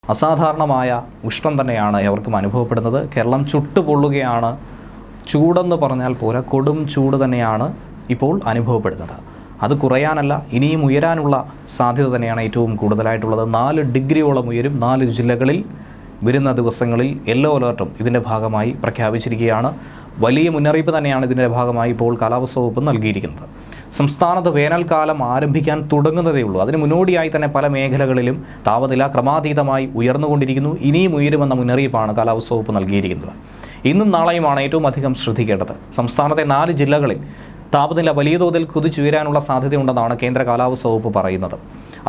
അസാധാരണമായ ഉഷ്ണം തന്നെയാണ് എവർക്കും അനുഭവപ്പെടുന്നത്. കേരളം ചുട്ടുപൊള്ളുകയാണ്. ചൂടെന്ന് പറഞ്ഞാൽ പോരാ, കൊടും ചൂട് തന്നെയാണ് ഇപ്പോൾ അനുഭവപ്പെടുന്നത്. അത് കുറയാനല്ല, ഇനിയും ഉയരാനുള്ള സാധ്യത തന്നെയാണ് ഏറ്റവും കൂടുതലായിട്ടുള്ളത്. 4 ഡിഗ്രിയോളം ഉയരും. 4 ജില്ലകളിൽ വരുന്ന ദിവസങ്ങളിൽ യെല്ലോ അലേർട്ടും ഇതിൻ്റെ ഭാഗമായി പ്രഖ്യാപിച്ചിരിക്കുകയാണ്. വലിയ മുന്നറിയിപ്പ് തന്നെയാണ് ഇതിൻ്റെ ഭാഗമായി ഇപ്പോൾ കാലാവസ്ഥാ വകുപ്പ് നൽകിയിരിക്കുന്നത്. സംസ്ഥാനത്ത് വേനൽക്കാലം ആരംഭിക്കാൻ തുടങ്ങുന്നതേ ഉള്ളൂ. അതിന് മുന്നോടിയായി തന്നെ പല മേഖലകളിലും താപനില ക്രമാതീതമായി ഉയർന്നുകൊണ്ടിരിക്കുന്നു. ഇനിയും ഉയരുമെന്ന മുന്നറിയിപ്പാണ് കാലാവസ്ഥാ വകുപ്പ് നൽകിയിരിക്കുന്നത്. ഇന്നും നാളെയുമാണ് ഏറ്റവും അധികം ശ്രദ്ധിക്കേണ്ടത്. സംസ്ഥാനത്തെ 4 ജില്ലകളിൽ താപനില വലിയ തോതിൽ കുതിച്ചുയരാനുള്ള സാധ്യതയുണ്ടെന്നാണ് കേന്ദ്ര കാലാവസ്ഥാ വകുപ്പ് പറയുന്നത്.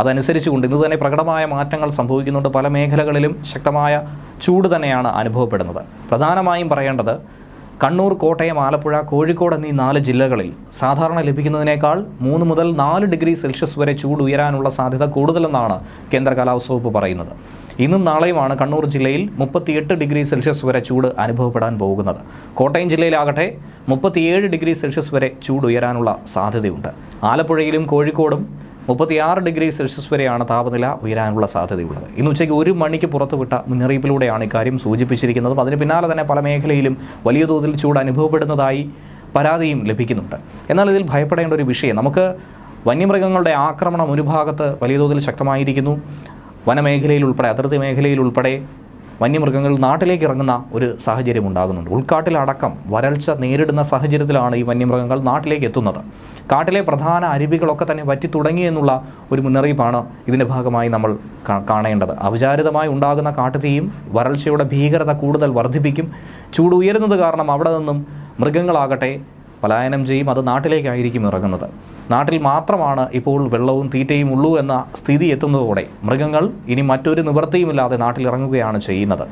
അതനുസരിച്ചുകൊണ്ട് ഇന്ന് തന്നെ പ്രകടമായ മാറ്റങ്ങൾ സംഭവിക്കുന്നുണ്ട്. പല മേഖലകളിലും ശക്തമായ ചൂട് തന്നെയാണ് അനുഭവപ്പെടുന്നത്. പ്രധാനമായും പറയേണ്ടത് കണ്ണൂർ, കോട്ടയം, ആലപ്പുഴ, കോഴിക്കോട് എന്നീ 4 ജില്ലകളിൽ സാധാരണ ലഭിക്കുന്നതിനേക്കാൾ 3 മുതൽ 4 ഡിഗ്രി സെൽഷ്യസ് വരെ ചൂട് ഉയരാനുള്ള സാധ്യത കൂടുതലെന്നാണ് കേന്ദ്ര കാലാവസ്ഥാ വകുപ്പ് പറയുന്നത്. ഇന്നും നാളെയുമാണ് കണ്ണൂർ ജില്ലയിൽ 38 ഡിഗ്രി സെൽഷ്യസ് വരെ ചൂട് അനുഭവപ്പെടാൻ പോകുന്നത്. കോട്ടയം ജില്ലയിലാകട്ടെ 37 ഡിഗ്രി സെൽഷ്യസ് വരെ ചൂട് ഉയരാനുള്ള സാധ്യതയുണ്ട്. ആലപ്പുഴയിലും കോഴിക്കോടും 36 ഡിഗ്രി സെൽഷ്യസ് വരെയാണ് താപനില ഉയരാനുള്ള സാധ്യതയുള്ളത്. ഇന്ന് ഉച്ചയ്ക്ക് 1 മണിക്ക് പുറത്തുവിട്ട മുന്നറിയിപ്പിലൂടെയാണ് ഇക്കാര്യം സൂചിപ്പിച്ചിരിക്കുന്നത്. അതിന് പിന്നാലെ തന്നെ പല മേഖലയിലും വലിയ തോതിൽ ചൂട് അനുഭവപ്പെടുന്നതായി പരാതിയും ലഭിക്കുന്നുണ്ട്. എന്നാൽ ഇതിൽ ഭയപ്പെടേണ്ട ഒരു വിഷയം, നമുക്ക് വന്യമൃഗങ്ങളുടെ ആക്രമണം ഒരു ഭാഗത്ത് വലിയ തോതിൽ ശക്തമായിരിക്കുന്നു. വനമേഖലയിൽ ഉൾപ്പെടെ, അതിർത്തി മേഖലയിൽ ഉൾപ്പെടെ വന്യമൃഗങ്ങൾ നാട്ടിലേക്ക് ഇറങ്ങുന്ന ഒരു സാഹചര്യം ഉണ്ടാകുന്നുണ്ട്. ഉൾക്കാട്ടിലടക്കം വരൾച്ച നേരിടുന്ന സാഹചര്യത്തിലാണ് ഈ വന്യമൃഗങ്ങൾ നാട്ടിലേക്ക് എത്തുന്നത്. കാട്ടിലെ പ്രധാന അരുവികളൊക്കെ തന്നെ വറ്റി തുടങ്ങി എന്നുള്ള ഒരു മുന്നറിയിപ്പാണ് ഇതിൻ്റെ ഭാഗമായി നമ്മൾ കാണേണ്ടത്. അവിചാരിതമായി ഉണ്ടാകുന്ന കാട്ടുതീയും വരൾച്ചയുടെ ഭീകരത കൂടുതൽ വർദ്ധിപ്പിക്കും. ചൂട് ഉയരുന്നത് കാരണം അവിടെ നിന്നും മൃഗങ്ങളാകട്ടെ പലായനം ചെയ്യും. അത് നാട്ടിലേക്കായിരിക്കും ഇറങ്ങുന്നത്. നാട്ടിൽ മാത്രമാണ് ഇപ്പോൾ വെള്ളവും തീറ്റയും ഉള്ളൂ എന്ന സ്ഥിതി എത്തുന്നതോടെ മൃഗങ്ങൾ ഇനി മറ്റൊരു നിവൃത്തിയുമില്ലാതെ നാട്ടിലിറങ്ങുകയാണ് ചെയ്യുന്നത്.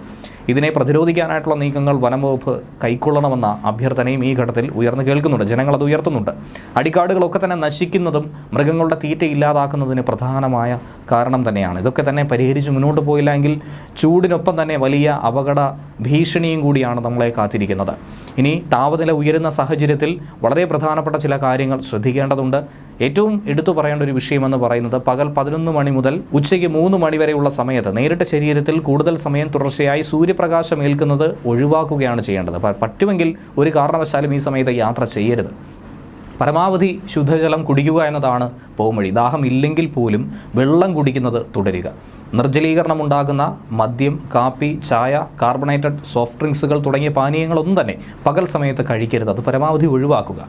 ഇതിനെ പ്രതിരോധിക്കാനായിട്ടുള്ള നീക്കങ്ങൾ വനം വകുപ്പ് കൈക്കൊള്ളണമെന്ന അഭ്യർത്ഥനയും ഈ ഘട്ടത്തിൽ ഉയർന്നു കേൾക്കുന്നുണ്ട്. ജനങ്ങളത് ഉയർത്തുന്നുണ്ട്. അടിക്കാടുകളൊക്കെ തന്നെ നശിക്കുന്നതും മൃഗങ്ങളുടെ തീറ്റ ഇല്ലാതാക്കുന്നതിന് പ്രധാനമായ കാരണം തന്നെയാണ്. ഇതൊക്കെ തന്നെ പരിഹരിച്ച് മുന്നോട്ട് പോയില്ലെങ്കിൽ ചൂടിനൊപ്പം തന്നെ വലിയ അപകട ഭീഷണിയും കൂടിയാണ് നമ്മളെ കാത്തിരിക്കുന്നത്. ഇനി താപനില ഉയരുന്ന സാഹചര്യത്തിൽ വളരെ പ്രധാനപ്പെട്ട ചില കാര്യങ്ങൾ ശ്രദ്ധിക്കേണ്ടതുണ്ട്. ഏറ്റവും എടുത്തു പറയേണ്ട ഒരു വിഷയമെന്ന് പറയുന്നത് പകൽ 11 മണി മുതൽ ഉച്ചയ്ക്ക് 3 മണി വരെയുള്ള സമയത്ത് നേരിട്ട് ശരീരത്തിൽ കൂടുതൽ സമയം തുടർച്ചയായി സൂര്യപ്രകാശം ഏൽക്കുന്നത് ഒഴിവാക്കുകയാണ് ചെയ്യേണ്ടത്. പറ്റുമെങ്കിൽ ഒരു കാരണവശാലും ഈ സമയത്ത് യാത്ര ചെയ്യരുത്. പരമാവധി ശുദ്ധജലം കുടിക്കുക എന്നതാണ് പോംവഴി. ദാഹം ഇല്ലെങ്കിൽ പോലും വെള്ളം കുടിക്കുന്നത് തുടരുക. നിർജ്ജലീകരണം ഉണ്ടാകുന്ന മദ്യം, കാപ്പി, ചായ, കാർബണേറ്റഡ് സോഫ്റ്റ് ഡ്രിങ്ക്സുകൾ തുടങ്ങിയ പാനീയങ്ങളൊന്നും തന്നെ പകൽ സമയത്ത് കഴിക്കരുത്. അത് പരമാവധി ഒഴിവാക്കുക.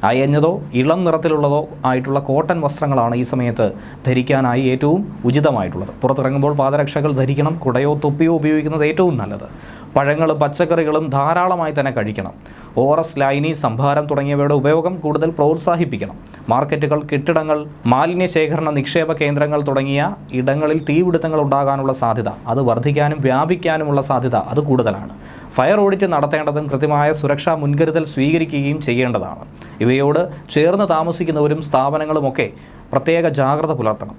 അയഞ്ഞതോ ഇളം നിറത്തിലുള്ളതോ ആയിട്ടുള്ള കോട്ടൺ വസ്ത്രങ്ങളാണ് ഈ സമയത്ത് ധരിക്കാനായി ഏറ്റവും ഉചിതമായിട്ടുള്ളത്. പുറത്തിറങ്ങുമ്പോൾ പാദരക്ഷകൾ ധരിക്കണം. കുടയോ തൊപ്പിയോ ഉപയോഗിക്കുന്നത് ഏറ്റവും നല്ലത്. പഴങ്ങളും പച്ചക്കറികളും ധാരാളമായി തന്നെ കഴിക്കണം. ORS, ലൈനി, സംഭാരം തുടങ്ങിയവയുടെ ഉപയോഗം കൂടുതൽ പ്രോത്സാഹിപ്പിക്കണം. മാർക്കറ്റുകൾ, കെട്ടിടങ്ങൾ, മാലിന്യ ശേഖരണ നിക്ഷേപ കേന്ദ്രങ്ങൾ തുടങ്ങിയ ഇടങ്ങളിൽ തീപിടുത്തങ്ങൾ ഉണ്ടാകാനുള്ള സാധ്യത അത് വർദ്ധിക്കാനും വ്യാപിക്കാനുമുള്ള സാധ്യത അത് കൂടുതലാണ്. ഫയർ ഓഡിറ്റ് നടത്തേണ്ടതും കൃത്യമായ സുരക്ഷാ മുൻകരുതൽ സ്വീകരിക്കുകയും ചെയ്യേണ്ടതാണ്. ഇവയോട് ചേർന്ന് താമസിക്കുന്നവരും സ്ഥാപനങ്ങളുമൊക്കെ പ്രത്യേക ജാഗ്രത പുലർത്തണം.